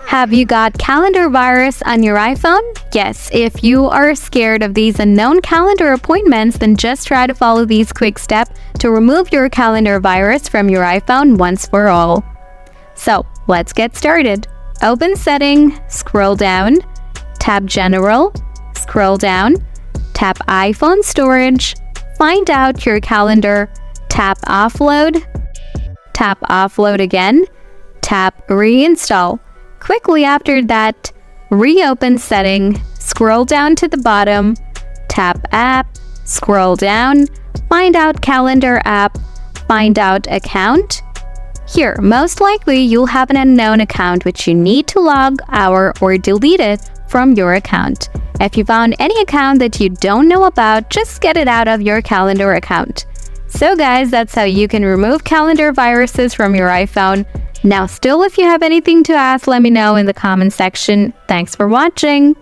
Have you got calendar virus on your iPhone? Yes, if you are scared of these unknown calendar appointments, then just try to follow these quick steps to remove your calendar virus from your iPhone once for all. So, let's get started. Open Setting, scroll down, tap General, scroll down, tap iPhone Storage, find out your calendar, tap Offload again, tap Reinstall. Quickly after that, reopen Setting, scroll down to the bottom, tap App, scroll down, find out Calendar app, find out Account. Here, most likely you'll have an unknown account which you need to log out or delete it from your account. If you found any account that you don't know about, just get it out of your calendar account. So guys, that's how you can remove calendar viruses from your iPhone. Now still, if you have anything to ask, let me know in the comment section. Thanks for watching.